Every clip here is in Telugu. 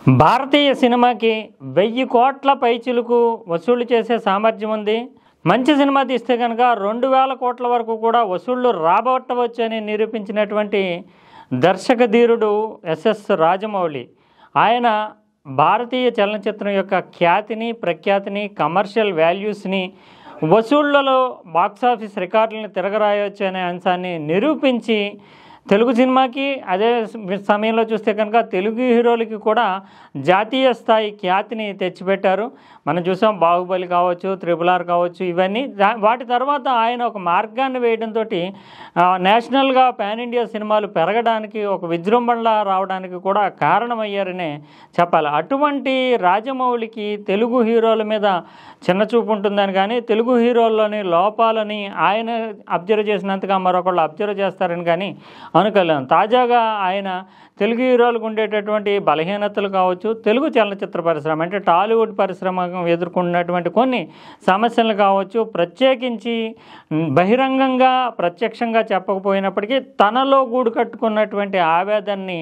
భారతీయ సినిమాకి 1000 కోట్ల పైచిలుకు వసూలు చేసే సామర్థ్యం ఉంది. మంచి సినిమా తీస్తే కనుక 2000 కోట్ల వరకు కూడా వసూళ్లు రాబట్టవచ్చని నిరూపించినటువంటి దర్శక ధీరుడు ఎస్ఎస్ రాజమౌళి. ఆయన భారతీయ చలనచిత్రం యొక్క ఖ్యాతిని, ప్రఖ్యాతిని, కమర్షియల్ వాల్యూస్ని, వసూళ్లలో బాక్సాఫీస్ రికార్డులను తిరగరాయవచ్చు అనే అంశాన్ని నిరూపించి తెలుగు సినిమాకి, అదే సమయంలో చూస్తే కనుక తెలుగు హీరోలకి కూడా జాతీయ స్థాయి ఖ్యాతిని తెచ్చిపెట్టారు. మనం చూసాం బాహుబలి కావచ్చు, RRR కావచ్చు, ఇవన్నీ. వాటి తర్వాత ఆయన ఒక మార్గాన్ని వేయడంతో నేషనల్గా పాన్ ఇండియా సినిమాలు పెరగడానికి, ఒక విజృంభణలా రావడానికి కూడా కారణమయ్యారనే చెప్పాలి. అటువంటి రాజమౌళికి తెలుగు హీరోల మీద చిన్నచూపు ఉంటుందని కానీ, తెలుగు హీరోల్లోని లోపాలని ఆయన అబ్జర్వ్ చేసినంతగా మరొకళ్ళు అబ్జర్వ్ చేస్తారని కానీ అనుకోలేము. తాజాగా ఆయన తెలుగు హీరోలకు ఉండేటటువంటి బలహీనతలు కావచ్చు, తెలుగు చలనచిత్ర పరిశ్రమ అంటే టాలీవుడ్ పరిశ్రమ ఎదుర్కొన్నటువంటి కొన్ని సమస్యలు కావచ్చు, ప్రత్యేకించి బహిరంగంగా ప్రత్యక్షంగా చెప్పకపోయినప్పటికీ తనలో గూడు కట్టుకున్నటువంటి ఆవేదనని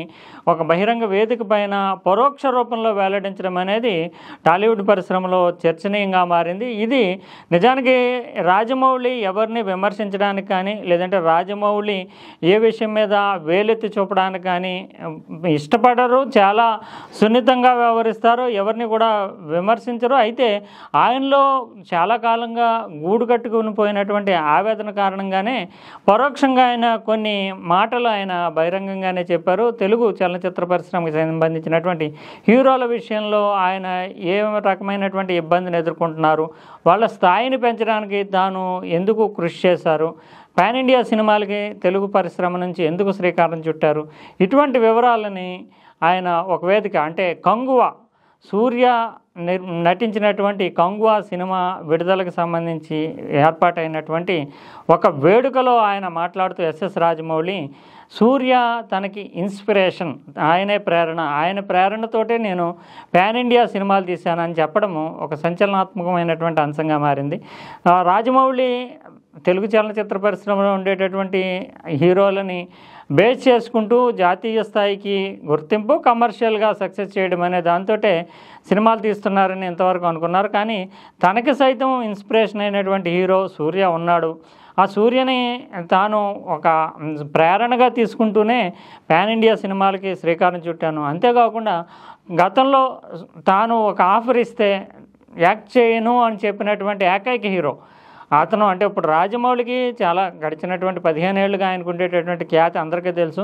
ఒక బహిరంగ వేదిక పైన పరోక్ష రూపంలో వెల్లడించడం అనేది టాలీవుడ్ పరిశ్రమలో చర్చనీయంగా మారింది. ఇది నిజానికి రాజమౌళి ఎవరిని విమర్శించడానికి కానీ, లేదంటే రాజమౌళి ఏ విషయం మీద వేలెత్తి చూపడానికి కానీ ఇష్టపడరు. చాలా సున్నితంగా వ్యవహరిస్తారు, ఎవరిని కూడా విమర్శించరు. అయితే ఆయనలో చాలా కాలంగా గూడు కట్టుకుని పోయినటువంటి ఆవేదన కారణంగానే పరోక్షంగా ఆయన కొన్ని మాటలు ఆయన బహిరంగంగానే చెప్పారు. తెలుగు చలనచిత్ర పరిశ్రమకు సంబంధించినటువంటి హీరోల విషయంలో ఆయన ఏ రకమైనటువంటి ఇబ్బందిని ఎదుర్కొంటున్నారు, వాళ్ళ స్థాయిని పెంచడానికి తాను ఎందుకు కృషి చేశారు, పాన్ ఇండియా సినిమాలకి తెలుగు పరిశ్రమ నుంచి ఎందుకు శ్రీకారం చుట్టారు, ఇటువంటి వివరాలని ఆయన ఒక వేదిక అంటే కంగువా, సూర్య నటించినటువంటి కంగువా సినిమా విడుదలకు సంబంధించి ఏర్పాటైనటువంటి ఒక వేడుకలో ఆయన మాట్లాడుతూ ఎస్ఎస్ రాజమౌళి సూర్య తనకి ఇన్స్పిరేషన్, ఆయనే ప్రేరణ, ఆయన ప్రేరణతోటే నేను పాన్ ఇండియా సినిమాలు తీశానని చెప్పడము ఒక సంచలనాత్మకమైనటువంటి అంశంగా మారింది. రాజమౌళి తెలుగు చలనచిత్ర పరిశ్రమలో ఉండేటటువంటి హీరోలని బేస్ చేసుకుంటూ జాతీయ స్థాయికి గుర్తింపు, కమర్షియల్గా సక్సెస్ చేయడం అనే దాంతో సినిమాలు తీస్తున్నారని ఎంతవరకు అనుకున్నారు. కానీ తనకి సైతం ఇన్స్పిరేషన్ అయినటువంటి హీరో సూర్య ఉన్నాడు. ఆ సూర్యని తాను ఒక ప్రేరణగా తీసుకుంటూనే పాన్ ఇండియా సినిమాలకి శ్రీకారం చుట్టాను. అంతేకాకుండా గతంలో తాను ఒక ఆఫర్ ఇస్తే యాక్ట్ చేయను అని చెప్పినటువంటి ఏకైక హీరో అతను. అంటే ఇప్పుడు రాజమౌళికి చాలా గడిచినటువంటి 15 ఏళ్ళుగా ఆయనకు ఉండేటటువంటి ఖ్యాతి అందరికీ తెలుసు.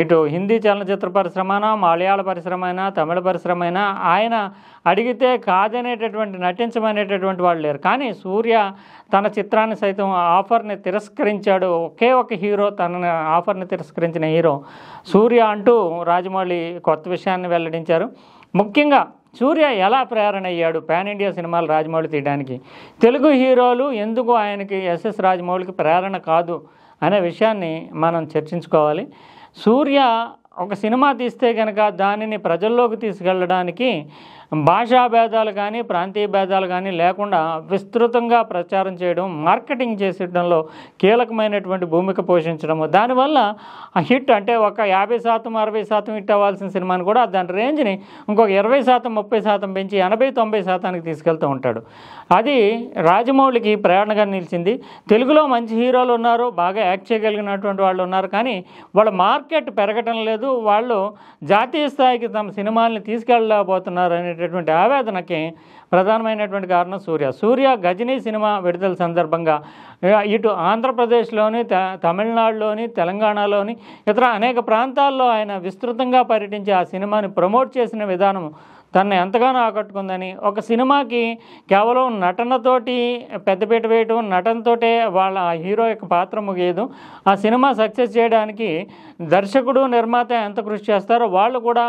ఇటు హిందీ చలనచిత్ర పరిశ్రమైనా, మలయాళ పరిశ్రమ అయినా, తమిళ పరిశ్రమ అయినా ఆయన అడిగితే కాదనేటటువంటి, నటించమనేటటువంటి వాళ్ళు లేరు. కానీ సూర్య తన చిత్రాన్ని సైతం ఆఫర్ని తిరస్కరించాడు. ఒకే ఒక హీరో తన ఆఫర్ని తిరస్కరించిన హీరో సూర్య అంటూ రాజమౌళి కొత్త విషయాన్ని వెల్లడించారు. ముఖ్యంగా సూర్య ఎలా ప్రేరణ అయ్యాడు పాన్ ఇండియా సినిమాలు రాజమౌళి తీయడానికి, తెలుగు హీరోలు ఎందుకు ఆయనకి ఎస్ఎస్ రాజమౌళికి ప్రేరణ కాదు అనే విషయాన్ని మనం చర్చించుకోవాలి. సూర్య ఒక సినిమా తీస్తే కనుక దానిని ప్రజల్లోకి తీసుకెళ్ళడానికి భాషా భేదాలు కానీ, ప్రాంతీయ భేదాలు కానీ లేకుండా విస్తృతంగా ప్రచారం చేయడం, మార్కెటింగ్ చేసేయడంలో కీలకమైనటువంటి భూమిక పోషించడము, దానివల్ల ఆ హిట్ అంటే ఒక 50%, 60% హిట్ అవ్వాల్సిన సినిమాని కూడా దాని రేంజ్ని ఇంకొక 20%, 30% పెంచి 80-90%కి తీసుకెళ్తూ ఉంటాడు. అది రాజమౌళికి ప్రేరణగా నిలిచింది. తెలుగులో మంచి హీరోలు ఉన్నారు, బాగా యాక్ట్ చేయగలిగినటువంటి వాళ్ళు ఉన్నారు, కానీ వాళ్ళ మార్కెట్ పెరగటం లేదు, వాళ్ళు జాతీయ స్థాయికి తమ సినిమాల్ని తీసుకెళ్ళలేకపోతున్నారు అనేటటువంటి ఆవేదనకి ప్రధానమైనటువంటి కారణం సూర్య. గజనీ సినిమా విడుదల సందర్భంగా ఇటు ఆంధ్రప్రదేశ్లోని, తమిళనాడులోని, తెలంగాణలోని ఇతర అనేక ప్రాంతాల్లో ఆయన విస్తృతంగా పర్యటించి ఆ సినిమాని ప్రమోట్ చేసిన విధానం తనని ఎంతగానో ఆకట్టుకుందని, ఒక సినిమాకి కేవలం నటనతోటి పెద్దపీట వేయటం, నటనతోటే వాళ్ళ హీరో యొక్క పాత్ర ముగియదు. ఆ సినిమా సక్సెస్ చేయడానికి దర్శకుడు, నిర్మాత ఎంత కృషి చేస్తారో వాళ్ళు కూడా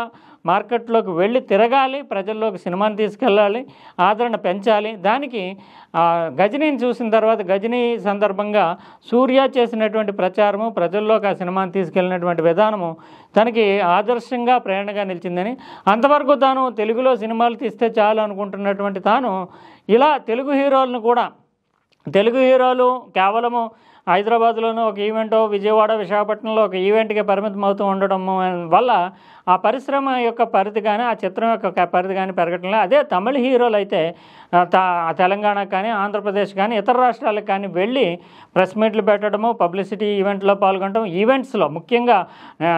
మార్కెట్లోకి వెళ్ళి తిరగాలి, ప్రజల్లోకి సినిమాని తీసుకెళ్ళాలి, ఆదరణ పెంచాలి. దానికి గజనీని చూసిన తర్వాత, గజనీ సందర్భంగా సూర్య చేసినటువంటి ప్రచారము, ప్రజల్లోకి ఆ సినిమాని తీసుకెళ్ళినటువంటి విధానము తనకి ఆదర్శంగా, ప్రేరణగా నిలిచిందని, అంతవరకు తాను తెలుగులో సినిమాలు తీస్తే చాలు అనుకుంటున్నటువంటి తాను ఇలా తెలుగు హీరోలను కూడా, తెలుగు హీరోలు కేవలము హైదరాబాద్లోనూ ఒక ఈవెంటో, విజయవాడ, విశాఖపట్నంలో ఒక ఈవెంట్కి పరిమితం అవుతూ ఉండడం వల్ల ఆ పరిశ్రమ యొక్క పరిధి కానీ, ఆ చిత్రం యొక్క పరిధి కానీ పెరగటం లేదు. అదే తమిళ హీరోలు అయితే తెలంగాణకు కానీ, ఆంధ్రప్రదేశ్ కానీ, ఇతర రాష్ట్రాలకు కానీ వెళ్ళి ప్రెస్ మీట్లు పెట్టడము, పబ్లిసిటీ ఈవెంట్లో పాల్గొనడం, ఈవెంట్స్లో ముఖ్యంగా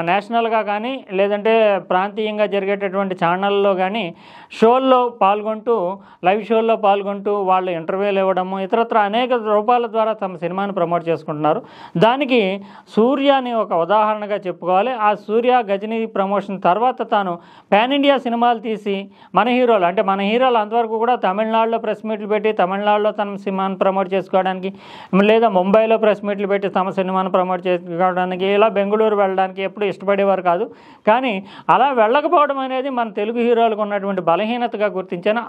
నేషనల్గా కానీ లేదంటే ప్రాంతీయంగా జరిగేటటువంటి ఛానల్లో కానీ షోల్లో పాల్గొంటూ, లైవ్ షోల్లో పాల్గొంటూ వాళ్ళు ఇంటర్వ్యూలు ఇవ్వడము, ఇతరత్ర అనేక రూపాల ద్వారా తమ సినిమాను ప్రమోట్ చేసుకుంటున్నారు. దానికి సూర్యని ఒక ఉదాహరణగా చెప్పుకోవాలి. ఆ సూర్య గజనీ ప్రమోషన్ తర్వాత తాను పాన్ ఇండియా సినిమాలు తీసి మన హీరోలు అంతవరకు కూడా తమిళనాడులో ప్రెస్ మీట్లు పెట్టి తమిళనాడులో తమ సినిమాను ప్రమోట్ చేసుకోవడానికి, లేదా ముంబైలో ప్రెస్ మీట్లు పెట్టి తమ సినిమాను ప్రమోట్ చేసుకోవడానికి, ఇలా బెంగళూరు వెళ్ళడానికి ఎప్పుడు ఇష్టపడేవారు కాదు. కానీ అలా వెళ్ళకపోవడం అనేది మన తెలుగు హీరోలకు ఉన్నటువంటి బలహీనతగా గుర్తించాను.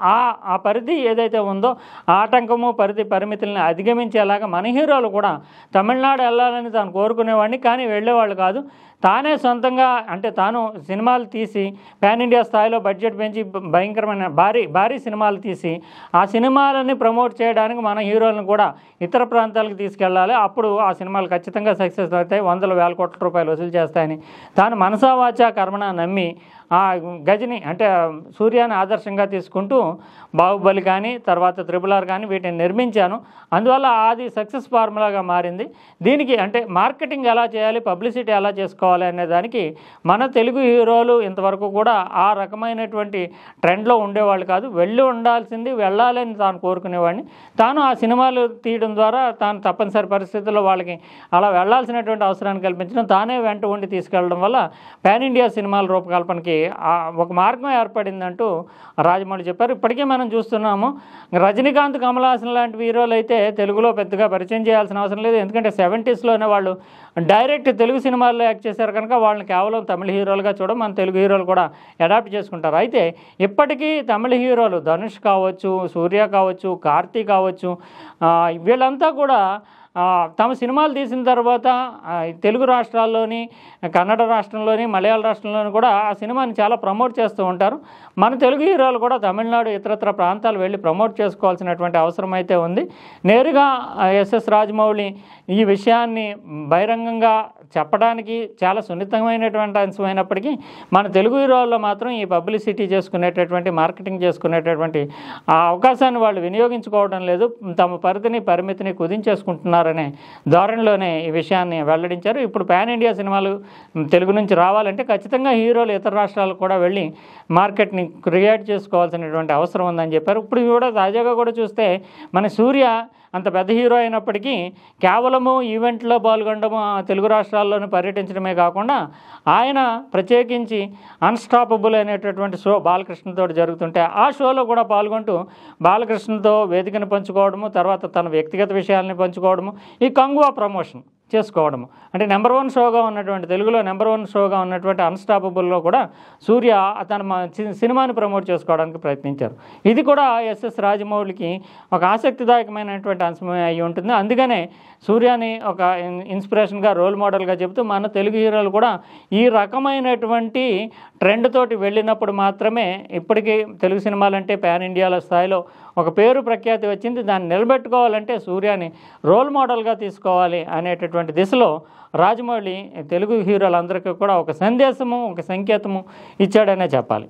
ఆ పరిధి ఏదైతే ఉందో ఆటంకము, పరిమితులను అధిగమించేలాగా మన హీరోలు కూడా తమిళనాడు వెళ్ళాలని తాను కోరుకునేవాడిని, కానీ వెళ్ళేవాళ్ళు కాదు. తానే సొంతంగా అంటే తాను సినిమాలు తీసి పాన్ ఇండియా స్థాయిలో బడ్జెట్ పెంచి భయంకరమైన భారీ సినిమాలు తీసి ఆ సినిమాలని ప్రమోట్ చేయడానికి మన హీరోలను కూడా ఇతర ప్రాంతాలకు తీసుకెళ్ళాలి. అప్పుడు ఆ సినిమాలు ఖచ్చితంగా సక్సెస్ అవుతాయి, వందల వేల కోట్ల రూపాయలు వసూలు చేస్తాయని తాను మనసా వాచా కర్మణ నమ్మి ఆ గజని అంటే సూర్యాన్ని ఆదర్శంగా తీసుకుంటూ బాహుబలి కానీ తర్వాత RRR కానీ వీటిని నిర్మించాను. అందువల్ల అది సక్సెస్ ఫార్ములాగా మారింది. దీనికి అంటే మార్కెటింగ్ ఎలా చేయాలి, పబ్లిసిటీ ఎలా చేసుకోవాలి అనే దానికి మన తెలుగు హీరోలు ఇంతవరకు కూడా ఆ రకమైనటువంటి ట్రెండ్లో ఉండేవాళ్ళు కాదు. వెళ్ళాలని తాను కోరుకునేవాడిని. తాను ఆ సినిమాలు తీయడం ద్వారా తాను తప్పనిసరి పరిస్థితుల్లో వాళ్ళకి అలా వెళ్లాల్సినటువంటి అవసరాన్ని కల్పించడం, తానే వెంట ఉండి తీసుకెళ్లడం వల్ల పాన్ ఇండియా సినిమాల రూపకల్పనకి ఒక మార్గం ఏర్పడిందంటూ రాజమౌళి చెప్పారు. ఇప్పటికే మనం చూస్తున్నాము, రజనీకాంత్, కమల్ హాసన్ లాంటి హీరోలు అయితే తెలుగులో పెద్దగా పరిచయం చేయాల్సిన అవసరం లేదు. ఎందుకంటే 70sలోనే వాళ్ళు డైరెక్ట్ తెలుగు సినిమాల్లో యాక్ట్ చేశారు కనుక వాళ్ళని కేవలం తమిళ హీరోలుగా చూడడం మన తెలుగు హీరోలు కూడా అడాప్ట్ చేసుకుంటారు. అయితే ఇప్పటికీ తమిళ హీరోలు ధనుష్ కావచ్చు, సూర్య కావచ్చు, కార్తీ కావచ్చు, వీళ్ళంతా కూడా తమ సినిమాలు తీసిన తర్వాత తెలుగు రాష్ట్రాల్లోని, కన్నడ రాష్ట్రంలోని, మలయాళ రాష్ట్రంలోని కూడా ఆ సినిమాని చాలా ప్రమోట్ చేస్తూ ఉంటారు. మన తెలుగు హీరోలు కూడా తమిళనాడు, ఇతరత్ర ప్రాంతాలు వెళ్ళి ప్రమోట్ చేసుకోవాల్సినటువంటి అవసరం అయితే ఉంది. నేరుగా ఎస్ఎస్ రాజమౌళి ఈ విషయాన్ని బహిరంగంగా చెప్పడానికి చాలా సున్నితమైనటువంటి అంశమైనప్పటికీ మన తెలుగు హీరోల్లో మాత్రం ఈ పబ్లిసిటీ చేసుకునేటటువంటి, మార్కెటింగ్ చేసుకునేటటువంటి ఆ అవకాశాన్ని వాళ్ళు వినియోగించుకోవడం లేదు. తమ పరిమితిని కుదించేసుకుంటున్నారనే ధోరణిలోనే ఈ విషయాన్ని వెల్లడించారు. ఇప్పుడు పాన్ ఇండియా సినిమాలు తెలుగు నుంచి రావాలంటే ఖచ్చితంగా హీరోలు ఇతర రాష్ట్రాలకు కూడా వెళ్ళి మార్కెట్ని క్రియేట్ చేసుకోవాల్సినటువంటి అవసరం ఉందని చెప్పారు. ఇప్పుడు కూడా తాజాగా కూడా చూస్తే మన సూర్య అంత పెద్ద హీరో అయినప్పటికీ కేవలము ఈవెంట్లో పాల్గొనడము, తెలుగు రాష్ట్రాల్లోనే పర్యటించడమే కాకుండా ఆయన ప్రత్యేకించి అన్స్టాపబుల్ అనేటటువంటి షో బాలకృష్ణతో జరుగుతుంటే ఆ షోలో కూడా పాల్గొంటూ బాలకృష్ణతో వేదికను పంచుకోవడము, తర్వాత తన వ్యక్తిగత విషయాలని పంచుకోవడము, ఈ కంగువా ప్రమోషన్ చేసుకోవడము. అంటే తెలుగులో నెంబర్ 1 షోగా ఉన్నటువంటి అన్స్టాపబుల్లో కూడా సూర్య తన సినిమాని ప్రమోట్ చేసుకోవడానికి ప్రయత్నించారు. ఇది కూడా ఎస్ఎస్ రాజమౌళికి ఒక ఆసక్తిదాయకమైనటువంటి అంశమే అయి ఉంటుంది. అందుకనే సూర్యని ఒక ఇన్స్పిరేషన్గా, రోల్ మోడల్గా చెబుతూ మన తెలుగు హీరోలు కూడా ఈ రకమైనటువంటి ట్రెండ్ తోటి వెళ్ళినప్పుడు మాత్రమే ఇప్పటికీ తెలుగు సినిమాలంటే పాన్ ఇండియాల స్థాయిలో ఒక పేరు ప్రఖ్యాతి వచ్చింది. దాన్ని నిలబెట్టుకోవాలంటే సూర్యని రోల్ మోడల్గా తీసుకోవాలి అనేటటువంటి దిశలో రాజమౌళి తెలుగు హీరోలందరికీ కూడా ఒక సందేశము, ఒక సంకేతము ఇచ్చాడనే చెప్పాలి.